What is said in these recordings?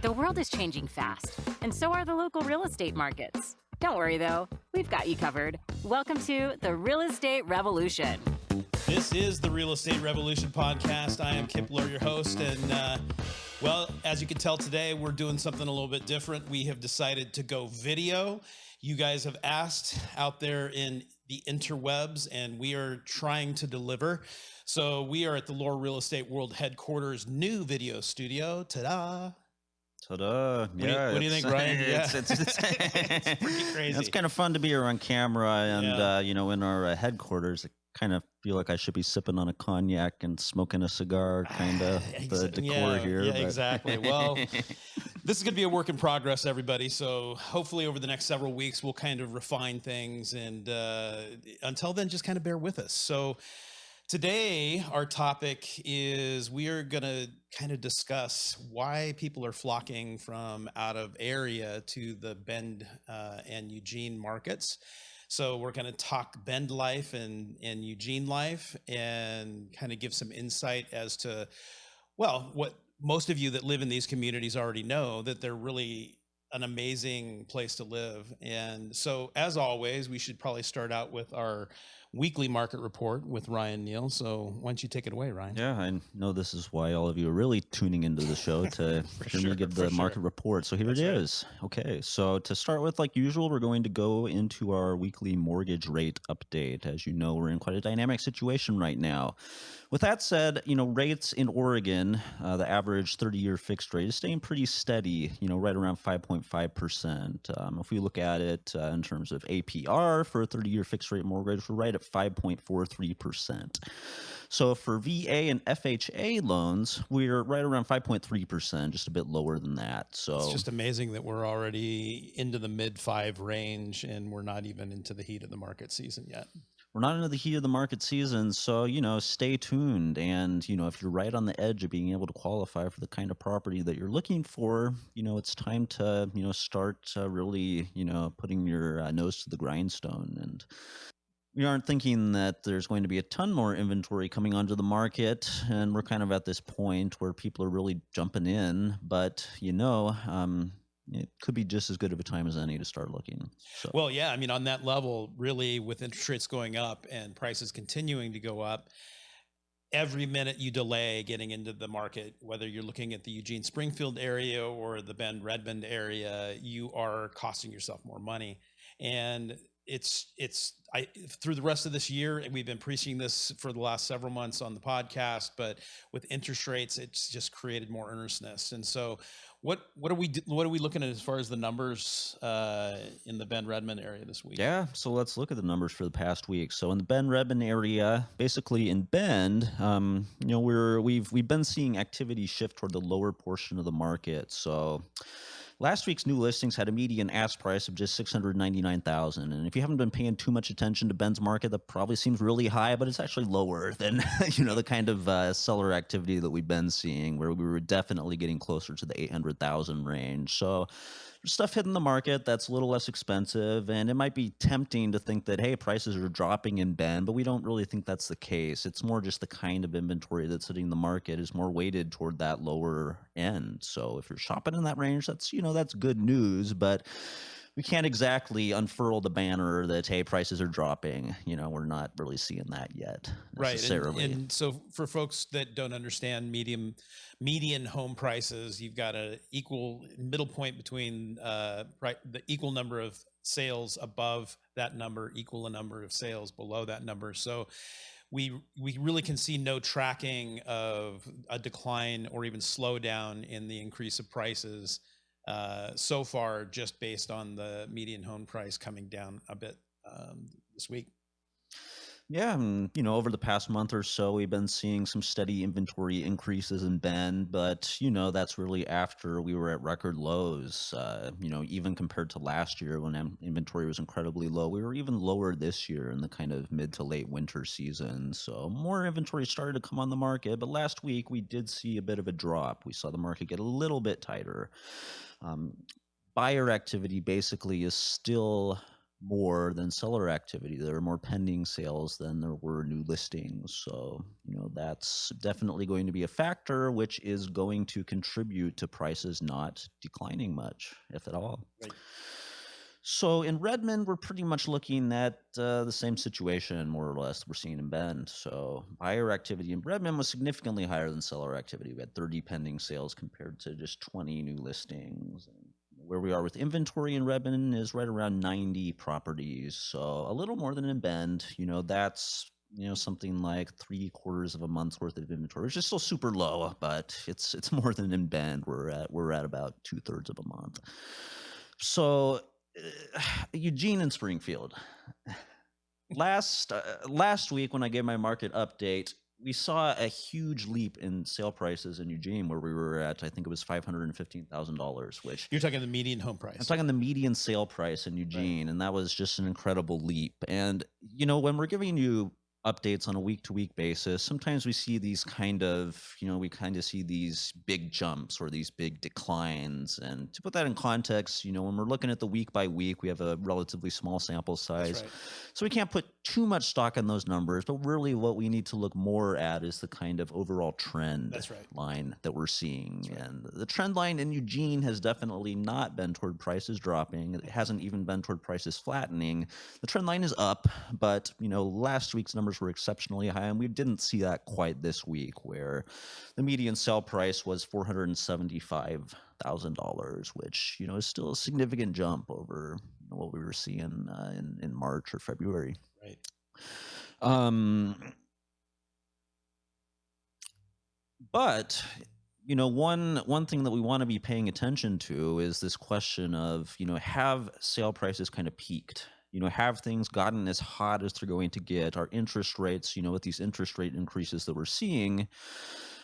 The world is changing fast, and so are the local real estate markets. Don't worry, though. We've got you covered. Welcome to the Real Estate Revolution. This is the Real Estate Revolution podcast. I am Kip, your host, and well, as you can tell today, we're doing something a little bit different. We have decided to go video. You guys have asked out there in the interwebs, and we are trying to deliver. So we are at the Lore Real Estate World Headquarters new video studio. Ta-da! Ta-da. Yeah. What do you think, Ryan? It's pretty crazy. It's kind of fun to be on camera and, in our headquarters. I kind of feel like I should be sipping on a cognac and smoking a cigar, kind of the decor here. Yeah, exactly. Well, this is going to be a work in progress, everybody. So hopefully over the next several weeks, we'll kind of refine things. And until then, just kind of bear with us. So today, our topic is we are going to kind of discuss why people are flocking from out of area to the Bend and Eugene markets. So we're going to talk Bend life and Eugene life and kind of give some insight as to, well, what most of you that live in these communities already know, that they're really an amazing place to live. And so as always, we should probably start out with our weekly market report with Ryan Neal. So why don't you take it away, Ryan? Yeah, I know this is why all of you are really tuning into the show to hear me give the market report. So here it is. Okay, so to start with, like usual, we're going to go into our weekly mortgage rate update. As you know, we're in quite a dynamic situation right now. With that said, rates in Oregon, the average 30-year fixed rate is staying pretty steady, right around 5.5%. If we look at it in terms of APR for a 30-year fixed rate mortgage, we're right at 5.43%. So for VA and FHA loans, we're right around 5.3%, just a bit lower than that. So it's just amazing that we're already into the mid-5 range and we're not even into the heat of the market season yet. We're not into the heat of the market season, so, stay tuned. And, if you're right on the edge of being able to qualify for the kind of property that you're looking for, it's time to, start really, putting your nose to the grindstone. And we aren't thinking that there's going to be a ton more inventory coming onto the market. And we're kind of at this point where people are really jumping in. But, it could be just as good of a time as any to start looking. So. Well, yeah, I mean, on that level, really, with interest rates going up and prices continuing to go up, every minute you delay getting into the market, whether you're looking at the Eugene Springfield area or the Bend Redmond area, you are costing yourself more money. And through the rest of this year, and we've been preaching this for the last several months on the podcast, but with interest rates, it's just created more earnestness. And so what are we looking at as far as the numbers in the Bend Redmond area this week? Yeah, so let's look at the numbers for the past week. So in the Bend Redmond area, basically in Bend, we've been seeing activity shift toward the lower portion of the market. So last week's new listings had a median ask price of just $699,000. And if you haven't been paying too much attention to Bend's market, that probably seems really high, but it's actually lower than, the kind of seller activity that we've been seeing, where we were definitely getting closer to the 800,000 range. So there's stuff hitting the market that's a little less expensive, and it might be tempting to think that, hey, prices are dropping in Bend, but we don't really think that's the case. It's more just the kind of inventory that's hitting the market is more weighted toward that lower end. So if you're shopping in that range, that's, that's good news, but we can't exactly unfurl the banner that, hey, prices are dropping. We're not really seeing that yet necessarily. Right. And so for folks that don't understand median home prices, you've got an equal middle point between the equal number of sales above that number, equal a number of sales below that number. So we really can see no tracking of a decline or even slowdown in the increase of prices so far, just based on the median home price coming down a bit this week. Yeah, and, over the past month or so, we've been seeing some steady inventory increases in Bend, but, that's really after we were at record lows, even compared to last year when inventory was incredibly low. We were even lower this year in the kind of mid to late winter season. So more inventory started to come on the market, but last week we did see a bit of a drop. We saw the market get a little bit tighter. Buyer activity basically is still more than seller activity. There are more pending sales than there were new listings. So, that's definitely going to be a factor, which is going to contribute to prices not declining much, if at all. Right. So in Redmond, we're pretty much looking at the same situation, more or less, we're seeing in Bend. So buyer activity in Redmond was significantly higher than seller activity. We had 30 pending sales compared to just 20 new listings. And where we are with inventory in Redmond is right around 90 properties. So a little more than in Bend. That's something like 3/4 of a month's worth of inventory, which is still super low, but it's more than in Bend. We're at about 2/3 of a month. So Eugene and Springfield. Last week when I gave my market update, we saw a huge leap in sale prices in Eugene, where we were at, I think it was $515,000, which You're talking the median home price. I'm talking the median sale price in Eugene, and that was just an incredible leap. And when we're giving you updates on a week-to-week basis, sometimes we see these we see these big jumps or these big declines. And to put that in context, when we're looking at the week by week, we have a relatively small sample size. Right. So we can't put too much stock in those numbers, but really what we need to look more at is the kind of overall trend line that we're seeing. Right. And the trend line in Eugene has definitely not been toward prices dropping. It hasn't even been toward prices flattening. The trend line is up, but last week's numbers were exceptionally high, and we didn't see that quite this week, where the median sale price was $475,000, which is still a significant jump over what we were seeing in March or February. Right. But one thing that we want to be paying attention to is this question of have sale prices kind of peaked? Have things gotten as hot as they're going to get? Our interest rates, with these interest rate increases that we're seeing,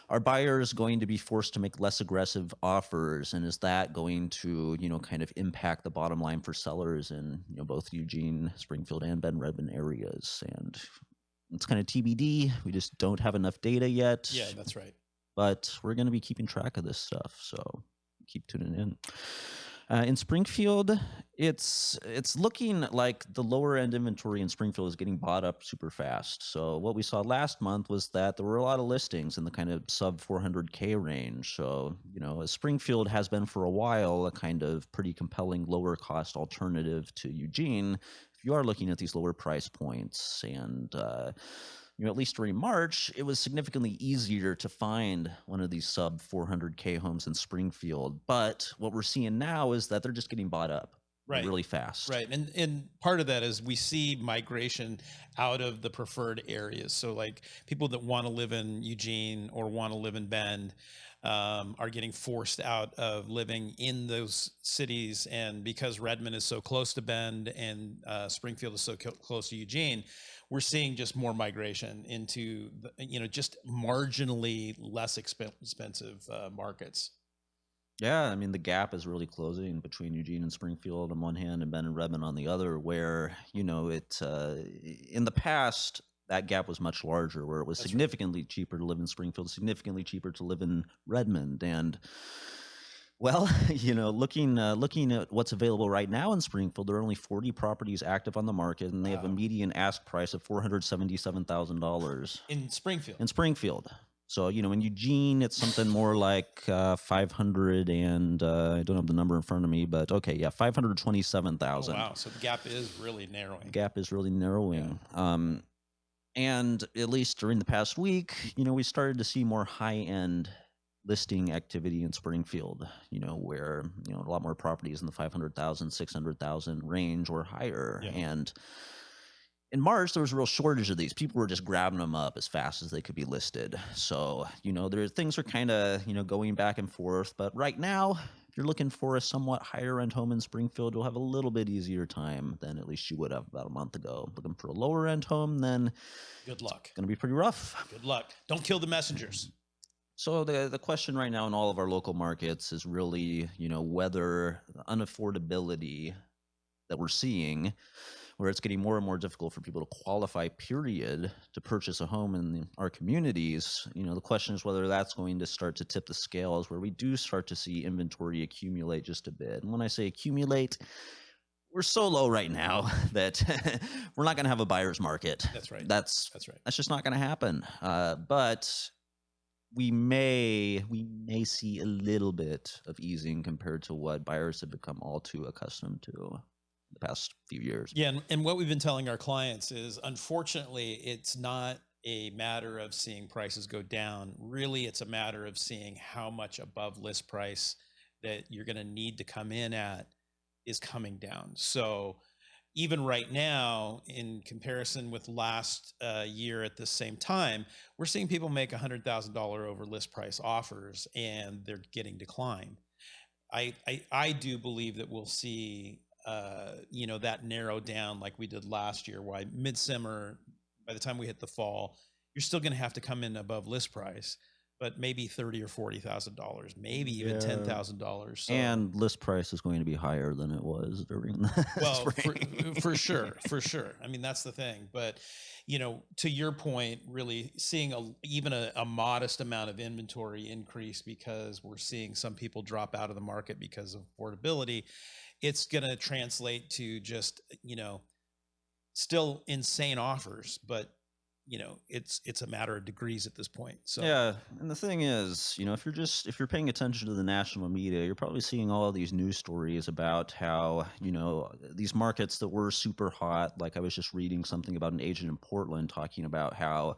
are buyers going to be forced to make less aggressive offers? And is that going to, kind of impact the bottom line for sellers in, both Eugene, Springfield, and Bend, Redmond areas? And it's kind of TBD. We just don't have enough data yet. Yeah, that's right. But we're going to be keeping track of this stuff. So keep tuning in. In Springfield, it's looking like the lower end inventory in Springfield is getting bought up super fast. So what we saw last month was that there were a lot of listings in the kind of sub 400K range. So, as Springfield has been for a while, a kind of pretty compelling lower cost alternative to Eugene, if you are looking at these lower price points. And at least during March, it was significantly easier to find one of these sub 400K homes in Springfield. But what we're seeing now is that they're just getting bought up really fast. Right. And part of that is we see migration out of the preferred areas. So like people that want to live in Eugene or want to live in Bend are getting forced out of living in those cities. And because Redmond is so close to Bend and Springfield is so close to Eugene, we're seeing just more migration into, just marginally less expensive markets. Yeah, I mean, the gap is really closing between Eugene and Springfield on one hand and Bend and Redmond on the other, where, in the past, that gap was much larger, where it was significantly cheaper to live in Springfield, significantly cheaper to live in Redmond. And well, looking at what's available right now in Springfield, there are only 40 properties active on the market, and they have a median ask price of $477,000 in Springfield. So, in Eugene, it's something more like 500 and I don't have the number in front of me, but okay, yeah, 527,000. Oh, wow. So the gap is really narrowing. Yeah. And at least during the past week, we started to see more high-end listing activity in Springfield, where, a lot more properties in the 500,000, 600,000 range or higher. Yeah. And in March, there was a real shortage of these. People were just grabbing them up as fast as they could be listed. So, things are kind of, going back and forth. But right now, if you're looking for a somewhat higher end home in Springfield, you'll have a little bit easier time than at least you would have about a month ago. Looking for a lower end home, then good luck. It's going to be pretty rough. Good luck. Don't kill the messengers. So the question right now in all of our local markets is really, whether the unaffordability that we're seeing, where it's getting more and more difficult for people to qualify, period, to purchase a home in our communities, the question is whether that's going to start to tip the scales, where we do start to see inventory accumulate just a bit. And when I say accumulate, we're so low right now that we're not going to have a buyer's market. That's right. That's right. That's just not going to happen. But we may see a little bit of easing compared to what buyers have become all too accustomed to the past few years. Yeah, and what we've been telling our clients is, unfortunately, it's not a matter of seeing prices go down. Really, it's a matter of seeing how much above list price that you're going to need to come in at is coming down. So even right now, in comparison with last year at the same time, we're seeing people make $100,000 over list price offers, and they're getting declined. I do believe that we'll see that narrow down like we did last year. Why midsummer, by the time we hit the fall, you're still going to have to come in above list price, but maybe $30,000 or $40,000, maybe even $10,000. So, and list price is going to be higher than it was during the spring. for sure. I mean, that's the thing. But to your point, really seeing even a modest amount of inventory increase because we're seeing some people drop out of the market because of affordability. It's going to translate to just still insane offers, but it's a matter of degrees at this point. So yeah, and the thing is, if you're paying attention to the national media, you're probably seeing all of these news stories about how these markets that were super hot. Like I was just reading something about an agent in Portland talking about how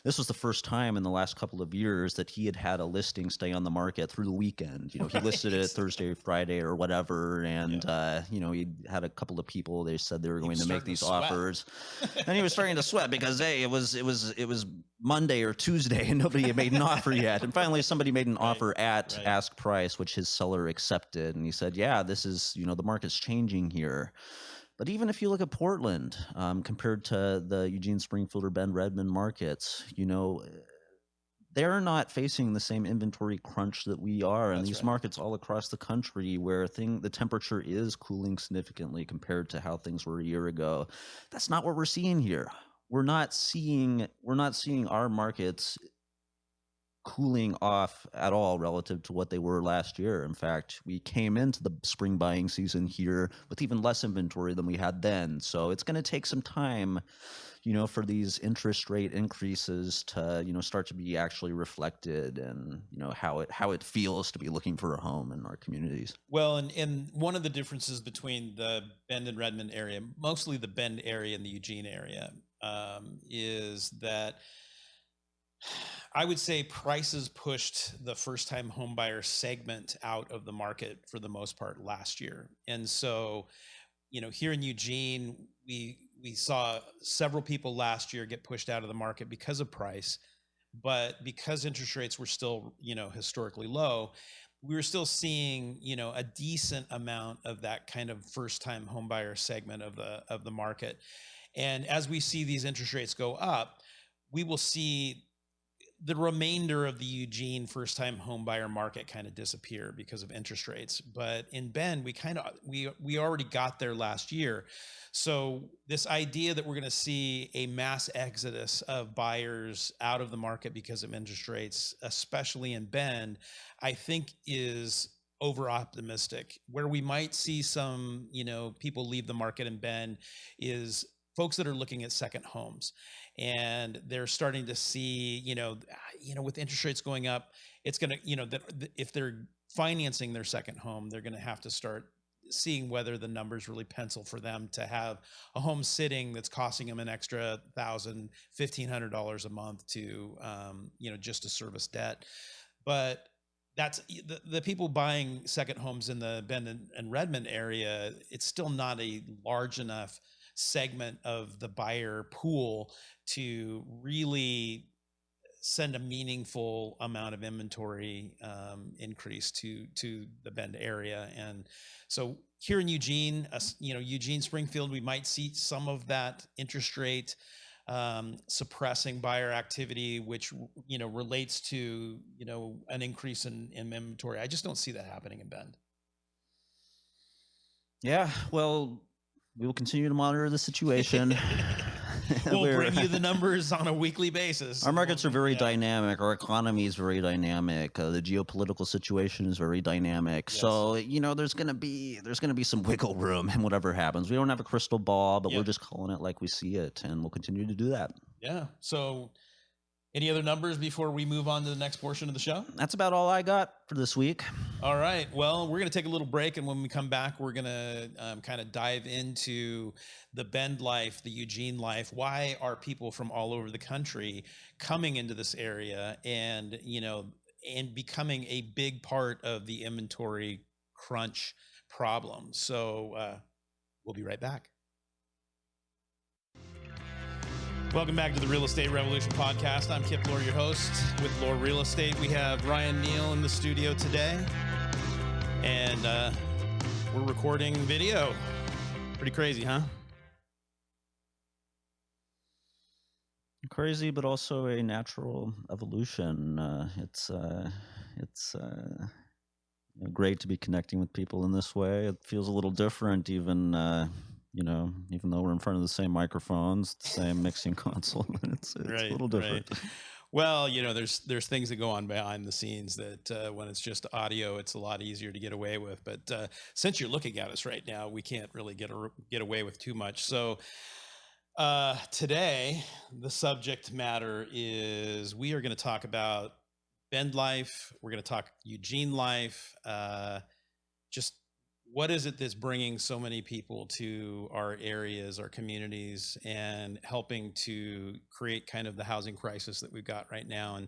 this was the first time in the last couple of years that he had a listing stay on the market through the weekend. He listed it Thursday or Friday or whatever, and he had a couple of people. They said they were going to make these offers, and he was starting to sweat because it was Monday or Tuesday and nobody had made an offer yet. And finally somebody made an offer at ask price, which his seller accepted. And he said, yeah, this is, the market's changing here. But even if you look at Portland, compared to the Eugene, Springfield, or Bend, Redmond markets, they're not facing the same inventory crunch that we are in these markets all across the country, where the temperature is cooling significantly compared to how things were a year ago. That's not what we're seeing here. We're not seeing our markets cooling off at all relative to what they were last year. In fact, we came into the spring buying season here with even less inventory than we had then. So it's going to take some time, for these interest rate increases to, start to be actually reflected and, how it feels to be looking for a home in our communities. Well, and one of the differences between the Bend and Redmond area, mostly the Bend area and the Eugene area, is that I would say prices pushed the first-time home buyer segment out of the market for the most part last year. And so, here in Eugene, we saw several people last year get pushed out of the market because of price, but because interest rates were still, historically low, we were still seeing, a decent amount of that kind of first-time home buyer segment of the market. And as we see these interest rates go up, we will see the remainder of the Eugene first-time home buyer market kind of disappear because of interest rates. But in Bend, we already got there last year. So this idea that we're going to see a mass exodus of buyers out of the market because of interest rates, especially in Bend, I think is over optimistic. Where we might see some, people leave the market in Bend is folks that are looking at second homes, and they're starting to see, with interest rates going up, it's going to, that if they're financing their second home, they're going to have to start seeing whether the numbers really pencil for them to have a home sitting that's costing them an extra $1,000, $1,500 a month to, just to service debt. But that's the people buying second homes in the Bend and Redmond area. It's still not a large enough segment of the buyer pool to really send a meaningful amount of inventory increase to the Bend area. And so here in Eugene, Eugene, Springfield, we might see some of that interest rate suppressing buyer activity, which, relates to, an increase in inventory. I just don't see that happening in Bend. Yeah, well, we will continue to monitor the situation. We'll bring you the numbers on a weekly basis. Our markets are very dynamic. Our economy is very dynamic. The geopolitical situation is very dynamic. Yes. So, there's going to be some wiggle room in whatever happens. We don't have a crystal ball, but we're just calling it like we see it, and we'll continue to do that. Yeah. So, any other numbers before we move on to the next portion of the show? That's about all I got for this week. All right. Well, we're going to take a little break. And when we come back, we're going to kind of dive into the Bend life, the Eugene life. Why are people from all over the country coming into this area and, and becoming a big part of the inventory crunch problem? So we'll be right back. Welcome back to the Real Estate Revolution podcast. I'm Kip Lohr, your host with Lohr Real Estate. We have Ryan Neal in the studio today, and we're recording video. Pretty crazy, huh? Crazy, but also a natural evolution. It's great to be connecting with people in this way. It feels a little different, even though we're in front of the same microphones, the same mixing console, it's Right, a little different. Right. Well, there's things that go on behind the scenes that when it's just audio, it's a lot easier to get away with. But since you're looking at us right now, we can't really get away with too much. So today, the subject matter is we are going to talk about Bend life. We're going to talk Eugene life. Just what is it that's bringing so many people to our areas, our communities, and helping to create kind of the housing crisis that we've got right now? And,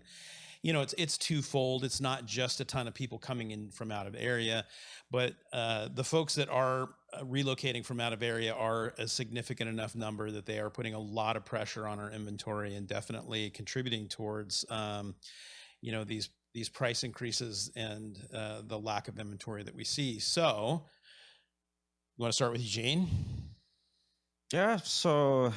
it's twofold. It's not just a ton of people coming in from out of area, but the folks that are relocating from out of area are a significant enough number that they are putting a lot of pressure on our inventory and definitely contributing towards, these price increases and the lack of inventory that we see. So you want to start with Eugene? Yeah, so,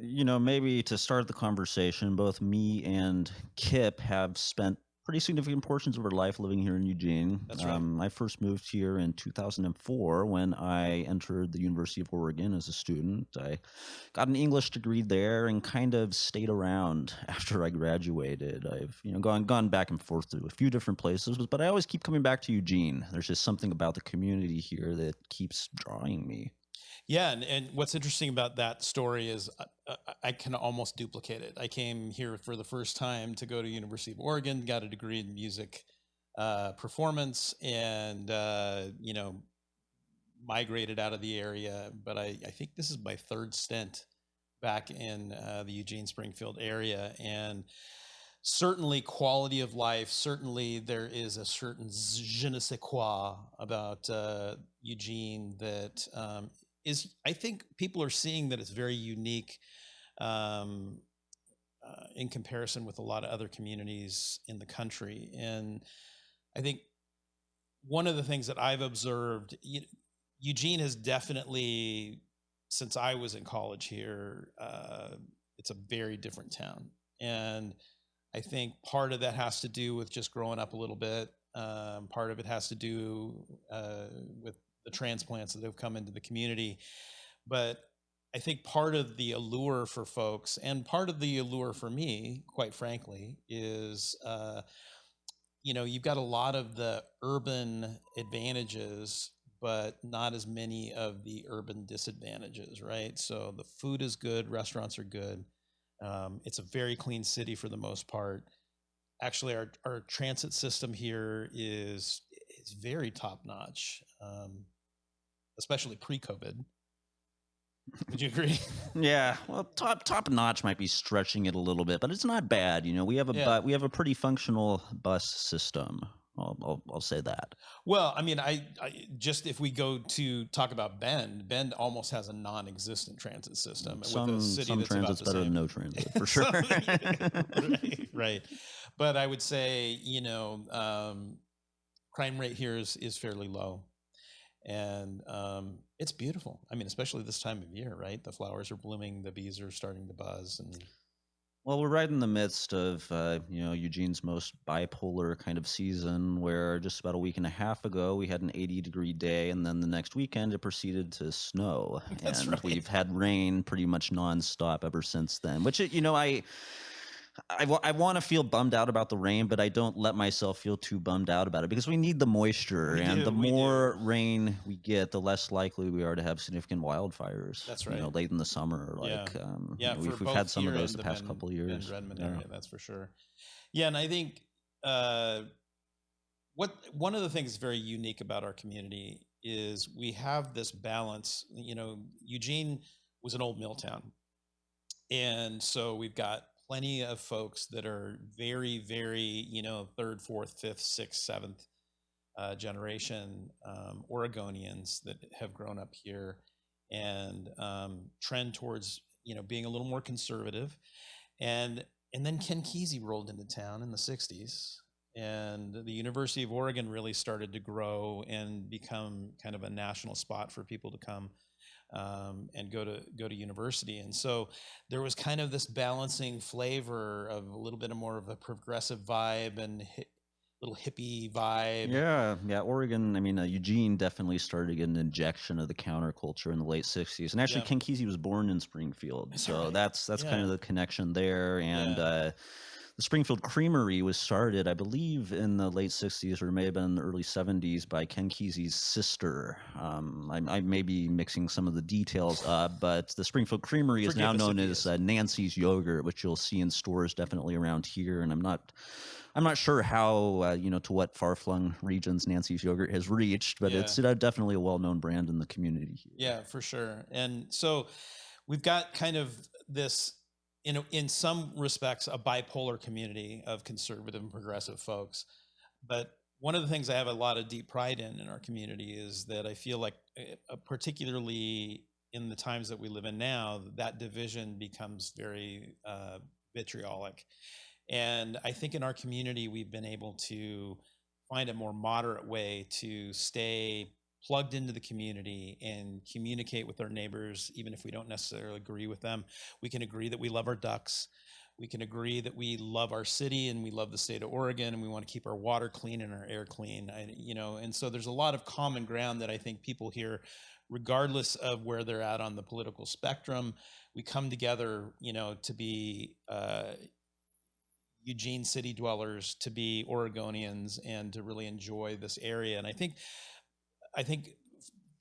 maybe to start the conversation, both me and Kip have spent pretty significant portions of our life living here in Eugene. That's right. I first moved here in 2004 when I entered the University of Oregon as a student. I got an English degree there and kind of stayed around after I graduated. I've gone back and forth to a few different places, but I always keep coming back to Eugene. There's just something about the community here that keeps drawing me. Yeah, and what's interesting about that story is I can almost duplicate it. I came here for the first time to go to University of Oregon, got a degree in music performance, and migrated out of the area. But I think this is my third stint back in the Eugene Springfield area, and certainly quality of life. Certainly there is a certain je ne sais quoi about Eugene that I think people are seeing that it's very unique in comparison with a lot of other communities in the country. And I think one of the things that I've observed, Eugene has definitely, since I was in college here, it's a very different town. And I think part of that has to do with just growing up a little bit. Part of it has to do with the transplants that have come into the community. But I think part of the allure for folks, and part of the allure for me, quite frankly, is, you've got a lot of the urban advantages, but not as many of the urban disadvantages, right? So the food is good, restaurants are good. It's a very clean city for the most part. Actually, our transit system here is very top notch, especially pre-COVID. Would you agree? Yeah, well, top notch might be stretching it a little bit, but it's not bad. We have a pretty functional bus system. I'll say that. Well, I mean, I just, if we go to talk about Bend almost has a non-existent transit system. Some transit's better than no transit, for sure. Right. But I would say, crime rate here is fairly low. And it's beautiful. I mean, especially this time of year, right? The flowers are blooming, the bees are starting to buzz, and Well, we're right in the midst of, Eugene's most bipolar kind of season, where just about a week and a half ago we had an 80-degree day, and then the next weekend it proceeded to snow, That's and right. we've had rain pretty much nonstop ever since then. Which, I want to feel bummed out about the rain, but I don't let myself feel too bummed out about it because we need the moisture, We and the do. We do. more rain we get, the less likely we are to have significant wildfires. That's right. Late in the summer, Yeah. like Yeah. For we've had both some of here those and the the past couple of Bend years. Redmond Yeah. area. That's for sure. Yeah. And I think one of the things very unique about our community is we have this balance. Eugene was an old mill town. And so we've got plenty of folks that are very, very, third, fourth, fifth, sixth, seventh generation Oregonians that have grown up here and trend towards, being a little more conservative. And and then Ken Kesey rolled into town in the 60s. And the University of Oregon really started to grow and become kind of a national spot for people to come and go to university. And so there was kind of this balancing flavor of a little bit of more of a progressive vibe and little hippie vibe. Yeah, yeah. Oregon, Eugene definitely started to get an injection of the counterculture in the late '60s, and actually, Yeah, Ken Kesey was born in Springfield, is that so right? that's kind Yeah, of the connection there. And yeah. the Springfield Creamery was started, I believe, in the late '60s or it may have been in the early '70s by Ken Kesey's sister. I may be mixing some of the details up, but the Springfield Creamery is now Forgive us known if he as is. Nancy's Yogurt, which you'll see in stores definitely around here. And I'm not sure how, to what far-flung regions Nancy's Yogurt has reached, but Yeah, it's definitely a well-known brand in the community here. yeah, for sure. And so we've got kind of this, in some respects, a bipolar community of conservative and progressive folks. But one of the things I have a lot of deep pride in our community is that I feel like, particularly in the times that we live in now, that division becomes very vitriolic. And I think in our community, we've been able to find a more moderate way to stay plugged into the community and communicate with our neighbors, even if we don't necessarily agree with them. We can agree that we love our ducks. We can agree that we love our city and we love the state of Oregon and we want to keep our water clean and our air clean. And so there's a lot of common ground that I think people here, regardless of where they're at on the political spectrum, we come together, to be Eugene city dwellers, to be Oregonians, and to really enjoy this area. And I think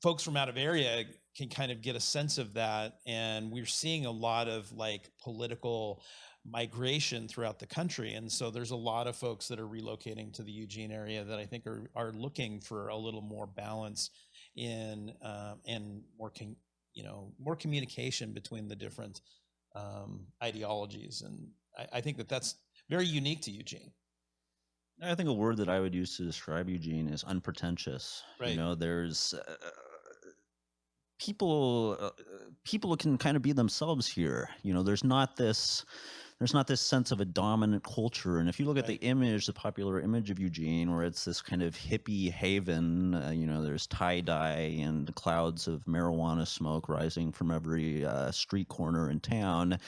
folks from out of area can kind of get a sense of that. And we're seeing a lot of like political migration throughout the country. And so there's a lot of folks that are relocating to the Eugene area that I think are looking for a little more balance in and more communication between the different ideologies. And I think that's very unique to Eugene. I think a word that I would use to describe Eugene is unpretentious. Right. There's people people can kind of be themselves here. There's not this sense of a dominant culture. And if you look at the Right. image, the popular image of Eugene, where it's this kind of hippie haven, there's tie-dye and clouds of marijuana smoke rising from every street corner in town.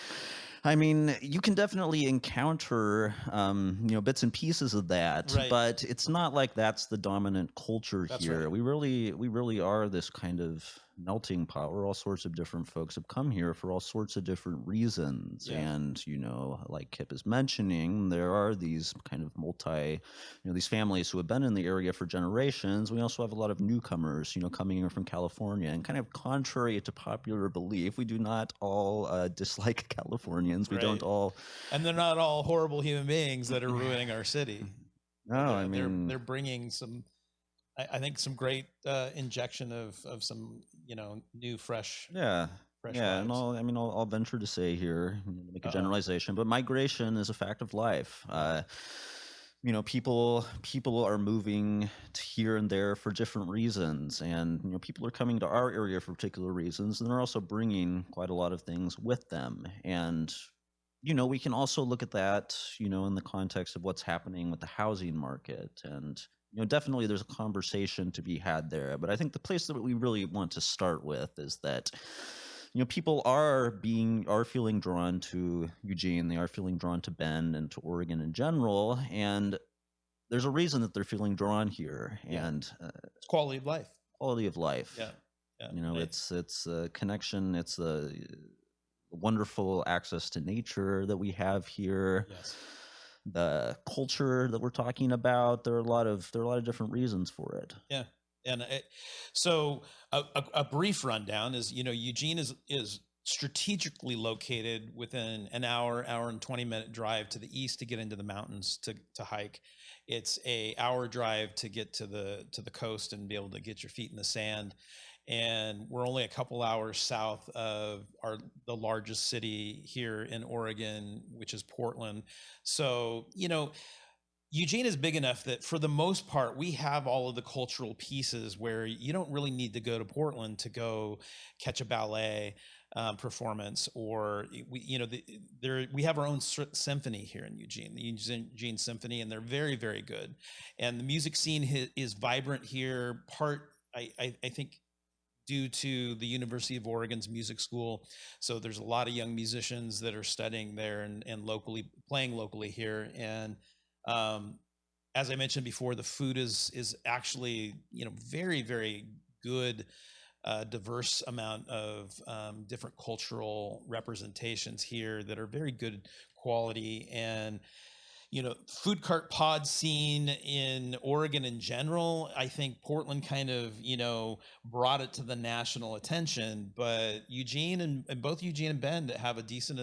You can definitely encounter, bits and pieces of that, Right. but it's not like that's the dominant culture That's here. right. We really are this kind of melting pot where all sorts of different folks have come here for all sorts of different reasons. Yeah. And, like Kip is mentioning, there are these kind of these families who have been in the area for generations. We also have a lot of newcomers, coming in from California. And kind of contrary to popular belief, we do not all dislike Californians. We Right. don't all. And they're not all horrible human beings that are ruining our city. No, They're bringing some, I think, some great injection of some, new, fresh yeah. Yeah, and vibes. I'll venture to say here, to make a Uh-oh. generalization, but migration is a fact of life. People are moving here and there for different reasons, and people are coming to our area for particular reasons, and they're also bringing quite a lot of things with them. And we can also look at that, in the context of what's happening with the housing market. And definitely there's a conversation to be had there. But I think the place that we really want to start with is that people are feeling drawn to Eugene. They are feeling drawn to Bend and to Oregon in general, and there's a reason that they're feeling drawn here. Yeah. And It's quality of life. quality of life. Yeah. Yeah. It's a connection. It's a wonderful access to nature that we have here. Yes. The culture that we're talking about. There are a lot of different reasons for it. Yeah. And so a brief rundown is, Eugene is strategically located within an hour and 20-minute drive to the east to get into the mountains to hike. It's a hour drive to get to the coast and be able to get your feet in the sand. And we're only a couple hours south of the largest city here in Oregon, which is Portland. So, Eugene is big enough that for the most part, we have all of the cultural pieces where you don't really need to go to Portland to go catch a ballet performance, or we have our own symphony here in Eugene, the Eugene Symphony, and they're very, very good. And the music scene is vibrant here. I think due to the University of Oregon's music school. So there's a lot of young musicians that are studying there and playing locally here. And as I mentioned before, the food is actually, very, very good, diverse amount of different cultural representations here that are very good quality. And food cart pod scene in Oregon in general, I think Portland kind of, brought it to the national attention, but Eugene and both Eugene and Bend have a decent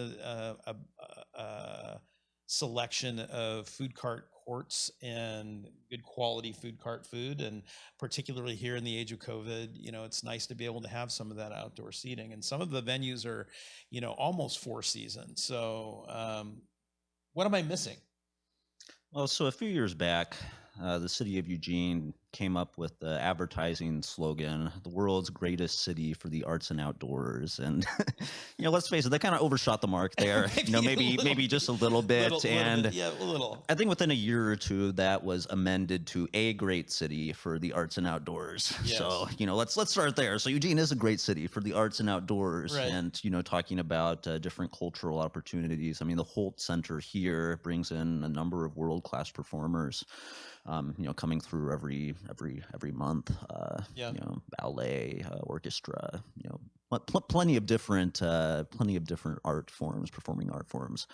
selection of food cart courts and good quality food cart food. And particularly here in the age of COVID, it's nice to be able to have some of that outdoor seating. And some of the venues are, almost 4 seasons. So what am I missing? Well, so a few years back, the city of Eugene came up with the advertising slogan, "The world's greatest city for the arts and outdoors." And let's face it, they kind of overshot the mark there. maybe just a little bit. A little. I think within a year or two, that was amended to a great city for the arts and outdoors. Yes. So let's start there. So Eugene is a great city for the arts and outdoors, right. And talking about different cultural opportunities. I mean, the Holt Center here brings in a number of world-class performers. Coming through every month, ballet, orchestra, plenty of different art forms, performing art forms.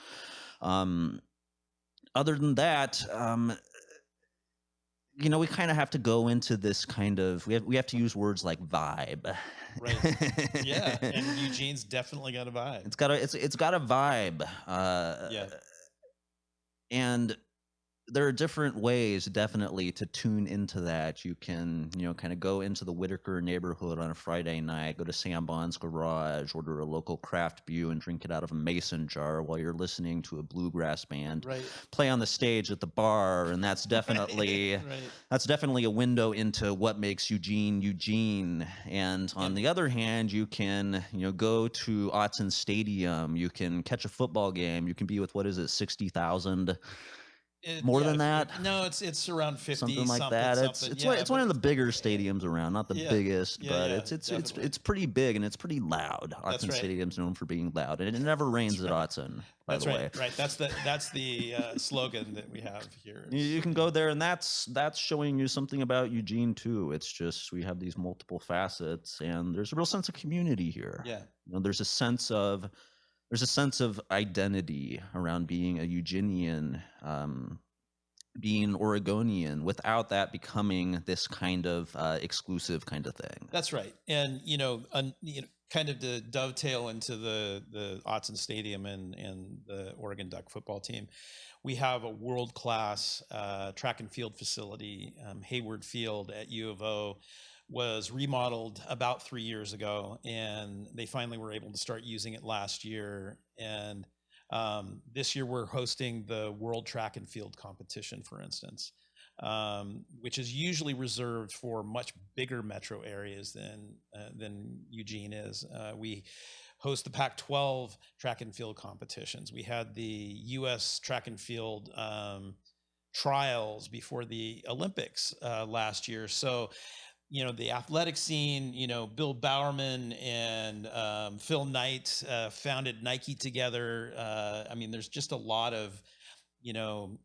Other than that, we kind of have to go into this kind of, we have to use words like vibe. Right. Yeah. And Eugene's definitely got a vibe. It's got a vibe. And there are different ways, definitely, to tune into that. You can, kind of go into the Whitaker neighborhood on a Friday night, go to Sam Bond's garage, order a local craft beer and drink it out of a mason jar while you're listening to a bluegrass band play on the stage at the bar, and that's definitely that's definitely a window into what makes Eugene Eugene. And on the other hand, you can, go to Autzen Stadium, you can catch a football game, you can be with 60,000. More than that? No, it's around 50. Something like that. It's one of the bigger stadiums around, not the biggest, but it's pretty big and it's pretty loud. Autzen Stadium's known for being loud, and it never rains at Autzen. By the way, right. That's the slogan that we have here. You can go there, and that's showing you something about Eugene too. It's just we have these multiple facets, and there's a real sense of community here. Yeah, there's a sense of identity around being a Eugenian, being Oregonian, without that becoming this kind of exclusive kind of thing. That's right. And kind of to dovetail into the Autzen Stadium and the Oregon Duck football team, we have a world-class track and field facility. Hayward Field at U of O was remodeled about 3 years ago, and they finally were able to start using it last year. And this year we're hosting the World Track and Field competition, for instance, which is usually reserved for much bigger metro areas than Eugene is. We host the Pac-12 track and field competitions. We had the U.S. track and field trials before the Olympics last year. So the athletic scene, Bill Bowerman and Phil Knight founded Nike together. I mean, there's just a lot of, you know,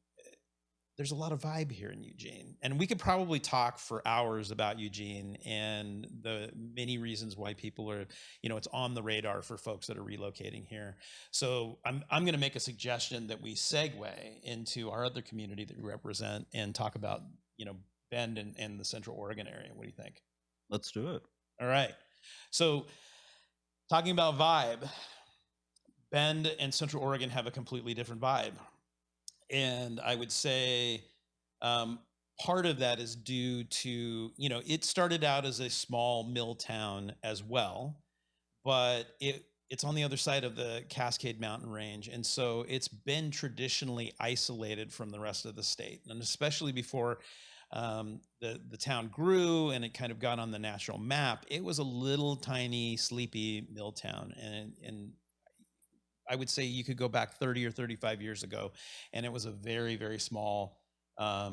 there's a lot of vibe here in Eugene. And we could probably talk for hours about Eugene and the many reasons why people are, it's on the radar for folks that are relocating here. So I'm going to make a suggestion that we segue into our other community that we represent and talk about, Bend and the Central Oregon area. What do you think? Let's do it. All right. So talking about vibe, Bend and Central Oregon have a completely different vibe. And I would say part of that is due to, it started out as a small mill town as well, but it's on the other side of the Cascade Mountain Range. And so it's been traditionally isolated from the rest of the state. And especially before the town grew and it kind of got on the national map, it was a little tiny, sleepy mill town. And I would say you could go back 30 or 35 years ago, and it was a very, very small,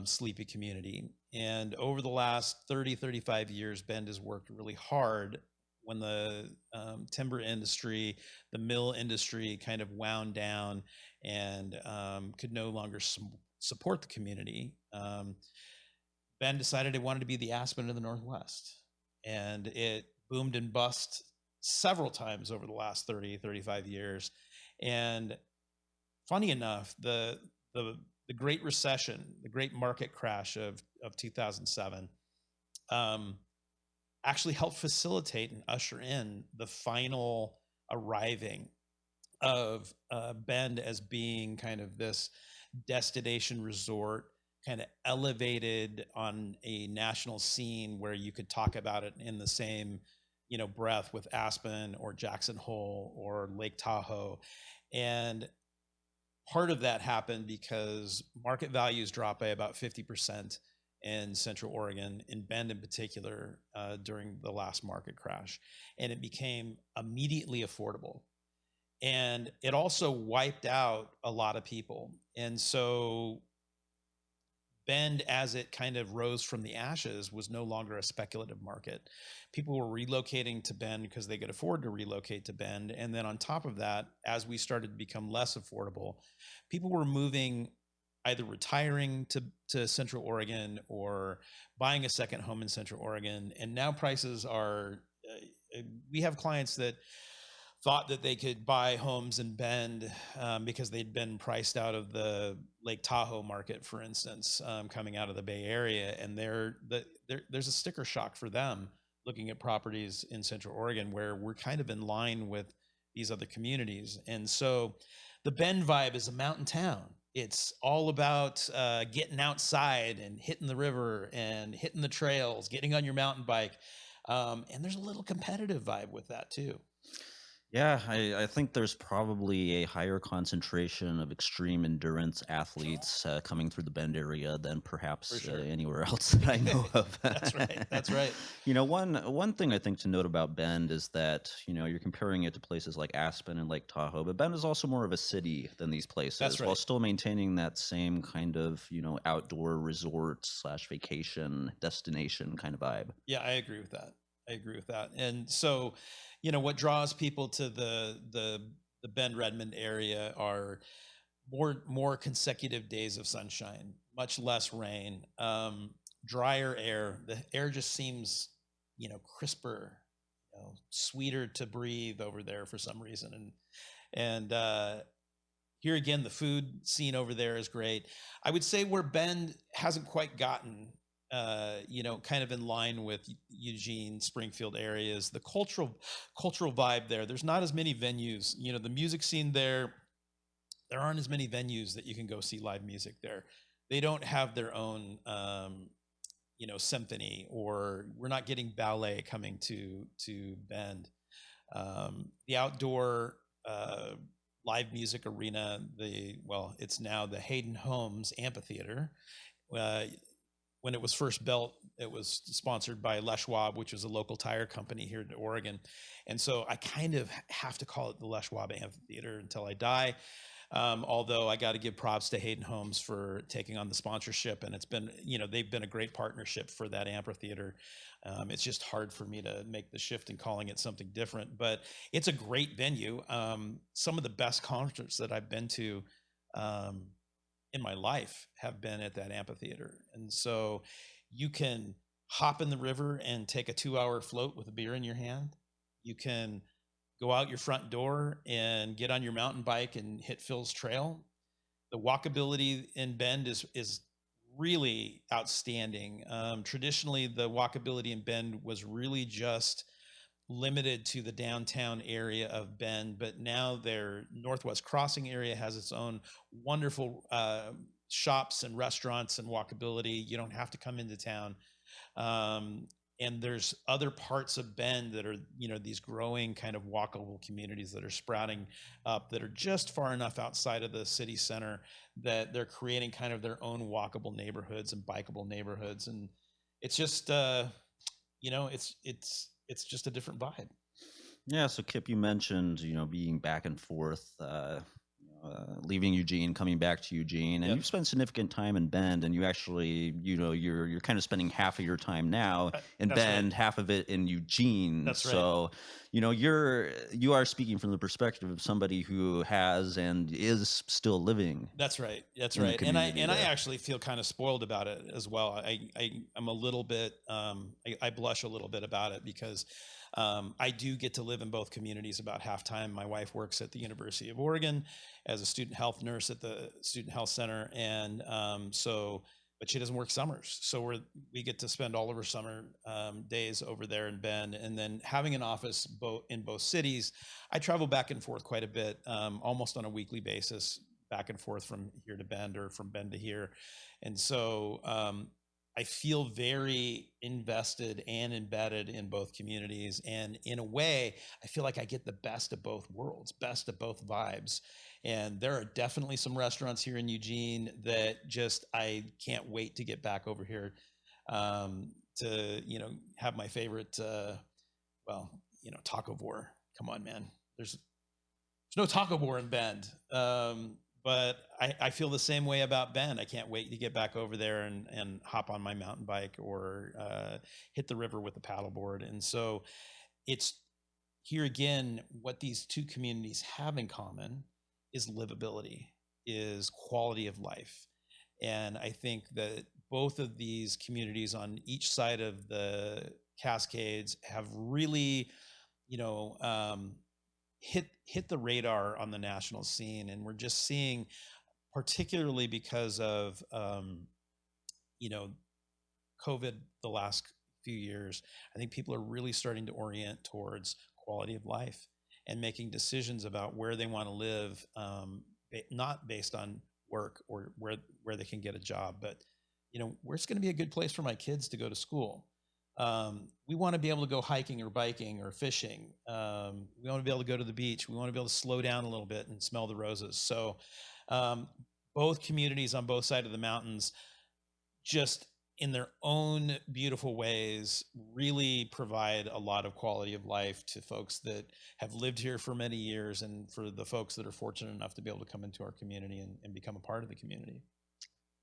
sleepy community. And over the last 30, 35 years, Bend has worked really hard when the timber industry, the mill industry kind of wound down and could no longer support the community. Bend decided it wanted to be the Aspen of the Northwest, and it boomed and bust several times over the last 30, 35 years. And funny enough, the Great Recession, the Great Market Crash of 2007, actually helped facilitate and usher in the final arriving of Bend as being kind of this destination resort, kind of elevated on a national scene where you could talk about it in the same breath with Aspen or Jackson Hole or Lake Tahoe. And part of that happened because market values dropped by about 50% in Central Oregon, in Bend in particular, during the last market crash. And it became immediately affordable. And it also wiped out a lot of people. And so Bend, as it kind of rose from the ashes, was no longer a speculative market. People were relocating to Bend because they could afford to relocate to Bend. And then on top of that, as we started to become less affordable, people were moving, either retiring to Central Oregon or buying a second home in Central Oregon. And now prices are, we have clients that thought that they could buy homes in Bend because they'd been priced out of the Lake Tahoe market, for instance, coming out of the Bay Area. And there's a sticker shock for them looking at properties in Central Oregon where we're kind of in line with these other communities. And so the Bend vibe is a mountain town. It's all about getting outside and hitting the river and hitting the trails, getting on your mountain bike. And there's a little competitive vibe with that too. Yeah, I think there's probably a higher concentration of extreme endurance athletes coming through the Bend area than perhaps For sure. anywhere else that I know of. That's right. That's right. One thing I think to note about Bend is that, you're comparing it to places like Aspen and Lake Tahoe, but Bend is also more of a city than these places, That's right. while still maintaining that same kind of, outdoor resort / vacation destination kind of vibe. Yeah, I agree with that. And so, what draws people to the Bend Redmond area are more consecutive days of sunshine, much less rain, drier air. The air just seems, crisper, sweeter to breathe over there for some reason. And here again, the food scene over there is great. I would say where Bend hasn't quite gotten, kind of in line with Eugene, Springfield areas, the cultural vibe there. There's not as many venues. The music scene there aren't as many venues that you can go see live music there. They don't have their own, symphony, or we're not getting ballet coming to Bend. The outdoor live music arena, it's now the Hayden Homes Amphitheater. When it was first built, it was sponsored by Les Schwab, which is a local tire company here in Oregon. And so I kind of have to call it the Les Schwab Amphitheater until I die. Although I got to give props to Hayden Homes for taking on the sponsorship, and it's been, they've been a great partnership for that amphitheater. It's just hard for me to make the shift in calling it something different, but it's a great venue. Some of the best concerts that I've been to um, in my life have been at that amphitheater. And so you can hop in the river and take a 2-hour float with a beer in your hand. You can go out your front door and get on your mountain bike and hit Phil's Trail. The walkability in Bend is really outstanding. Traditionally, the walkability in Bend was really just limited to the downtown area of Bend, but now their Northwest Crossing area has its own wonderful shops and restaurants and walkability. You don't have to come into town. And there's other parts of Bend that are, these growing kind of walkable communities that are sprouting up that are just far enough outside of the city center that they're creating kind of their own walkable neighborhoods and bikeable neighborhoods. And it's just, it's just a different vibe. Yeah, so Kip, you mentioned, being back and forth, leaving Eugene, coming back to Eugene, and Yep. you've spent significant time in Bend, and you actually, you're kind of spending half of your time now in That's right. Bend, half of it in Eugene. That's right. So, you are speaking from the perspective of somebody who has and is still living. That's right. That's in the right. And I community there. actually feel kind of spoiled about it as well. I'm a little bit I blush a little bit about it because I do get to live in both communities about half time. My wife works at the University of Oregon as a student health nurse at the Student Health Center, and but she doesn't work summers, so we get to spend all of our summer days over there in Bend, and then having an office in both cities. I travel back and forth quite a bit, almost on a weekly basis, back and forth from here to Bend or from Bend to here, and so I feel very invested and embedded in both communities. And in a way, I feel like I get the best of both worlds, best of both vibes. And there are definitely some restaurants here in Eugene that just, I can't wait to get back over here to, have my favorite, taco war. Come on, man. There's no taco war in Bend. But I feel the same way about Bend. I can't wait to get back over there and hop on my mountain bike or hit the river with a paddleboard. And so it's here again, what these two communities have in common is livability, is quality of life. And I think that both of these communities on each side of the Cascades have really, hit the radar on the national scene. And we're just seeing, particularly because of COVID the last few years, I think people are really starting to orient towards quality of life and making decisions about where they want to live, not based on work or where they can get a job, but where's going to be a good place for my kids to go to school. We want to be able to go hiking or biking or fishing. We want to be able to go to the beach. We want to be able to slow down a little bit and smell the roses. So both communities on both sides of the mountains, just in their own beautiful ways, really provide a lot of quality of life to folks that have lived here for many years, and for the folks that are fortunate enough to be able to come into our community and become a part of the community.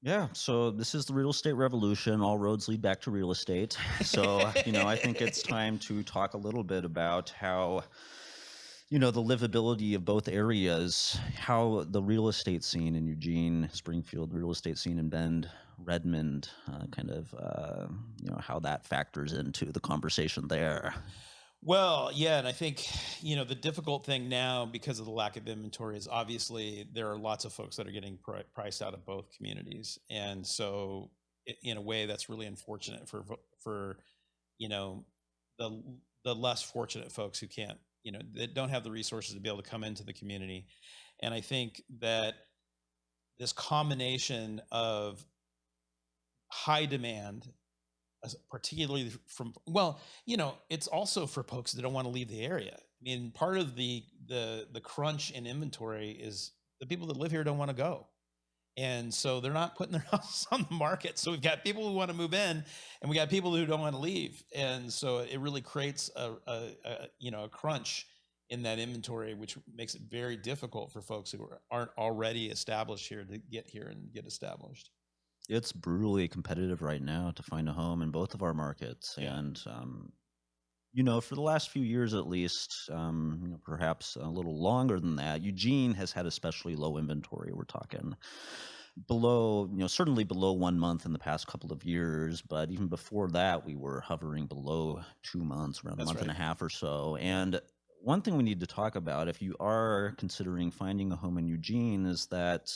Yeah, so this is the real estate revolution. All roads lead back to real estate. So, I think it's time to talk a little bit about how, the livability of both areas, how the real estate scene in Eugene, Springfield, real estate scene in Bend, Redmond, how that factors into the conversation there. Well, yeah, and I think, the difficult thing now, because of the lack of inventory, is obviously there are lots of folks that are getting priced out of both communities. And so in a way, that's really unfortunate for the less fortunate folks who can't, that don't have the resources to be able to come into the community. And I think that this combination of high demand, particularly from, it's also for folks that don't want to leave the area. I mean, part of the crunch in inventory is the people that live here don't want to go. And so they're not putting their house on the market. So we've got people who want to move in, and we got people who don't want to leave. And so it really creates a crunch in that inventory, which makes it very difficult for folks who aren't already established here to get here and get established. It's brutally competitive right now to find a home in both of our markets. Yeah. And, for the last few years at least, perhaps a little longer than that, Eugene has had especially low inventory. We're talking below, certainly below 1 month in the past couple of years. But even before that, we were hovering below 2 months, around a month and a half or so. And one thing we need to talk about, if you are considering finding a home in Eugene, is that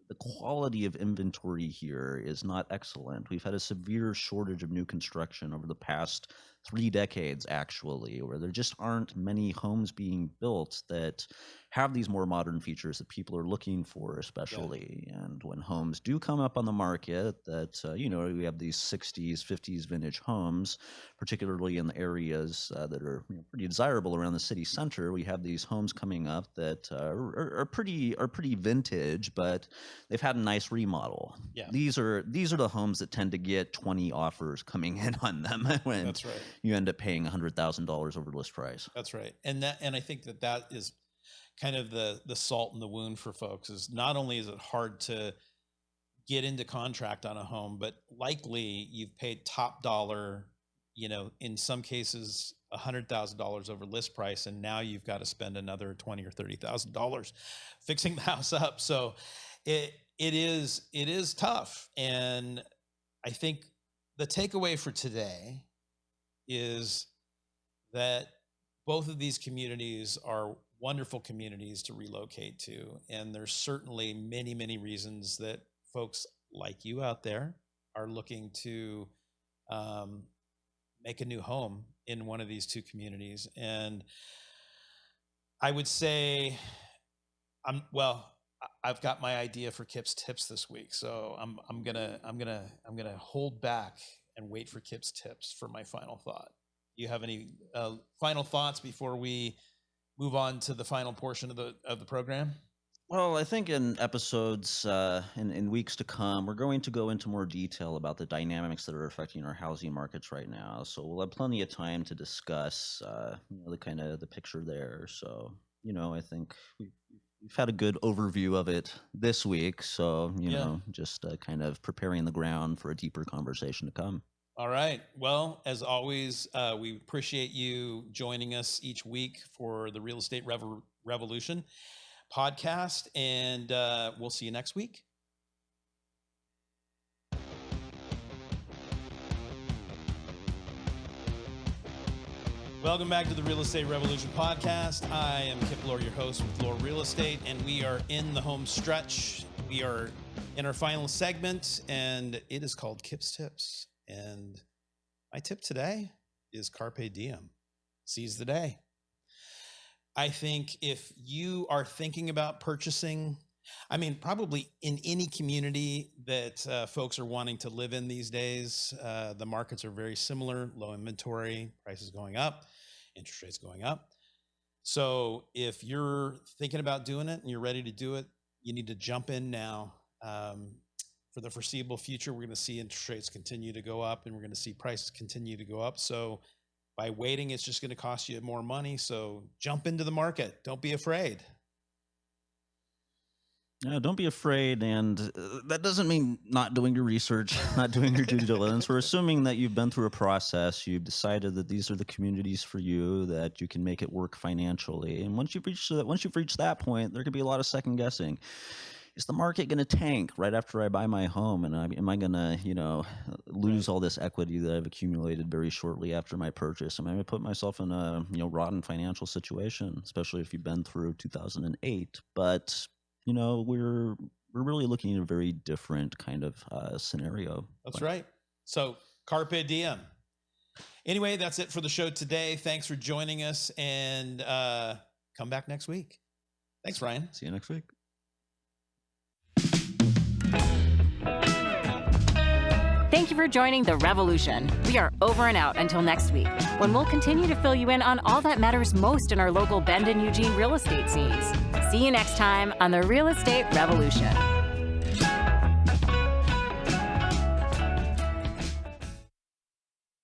the quality of inventory here is not excellent. We've had a severe shortage of new construction over the past 3 decades, actually, where there just aren't many homes being built that have these more modern features that people are looking for, especially. Yeah. And when homes do come up on the market that, we have these 60s, 50s vintage homes, particularly in the areas that are pretty desirable around the city center. We have these homes coming up that are pretty vintage, but they've had a nice remodel. Yeah. These are the homes that tend to get 20 offers coming in on them when That's right. you end up paying $100,000 over list price. That's right. And I think that is kind of the salt in the wound for folks. Is not only is it hard to get into contract on a home, but likely you've paid top dollar, in some cases $100,000 over list price, and now you've got to spend another $20,000 or $30,000 fixing the house up. So it is tough. And I think the takeaway for today is that both of these communities are wonderful communities to relocate to. And there's certainly many, many reasons that folks like you out there are looking to make a new home in one of these two communities. And I would say I've got my idea for Kip's tips this week. So I'm gonna hold back and wait for Kip's tips for my final thought. Do you have any final thoughts before we move on to the final portion of the program? Well, I think in episodes in weeks to come, we're going to go into more detail about the dynamics that are affecting our housing markets right now. So we'll have plenty of time to discuss the kind of the picture there. So I think we've had a good overview of it this week. So just kind of preparing the ground for a deeper conversation to come. All right. Well, as always, we appreciate you joining us each week for the Real Estate Revolution podcast, and we'll see you next week. Welcome back to the Real Estate Revolution podcast. I am Kip Lohr, your host with Lohr Real Estate, and we are in the home stretch. We are in our final segment, and it is called Kip's Tips. And my tip today is carpe diem. Seize the day. I think if you are thinking about purchasing, probably in any community that folks are wanting to live in these days, the markets are very similar, low inventory, prices going up, interest rates going up. So if you're thinking about doing it and you're ready to do it, you need to jump in now. For the foreseeable future, we're going to see interest rates continue to go up, and we're going to see prices continue to go up. So by waiting, it's just going to cost you more money. So jump into the market. Don't be afraid. No, don't be afraid. And that doesn't mean not doing your research, not doing your due diligence. We're assuming that you've been through a process. You've decided that these are the communities for you, that you can make it work financially. And once you've reached that point, there could be a lot of second guessing. Is the market going to tank right after I buy my home? And am I going to, lose all this equity that I've accumulated very shortly after my purchase? Am I going to put myself in a, rotten financial situation, especially if you've been through 2008? But, we're really looking at a very different kind of scenario. That's right. So carpe diem. Anyway, that's it for the show today. Thanks for joining us, and come back next week. Thanks, Ryan. See you next week. Thank you for joining The Revolution. We are over and out until next week, when we'll continue to fill you in on all that matters most in our local Bend and Eugene real estate scenes. See you next time on The Real Estate Revolution.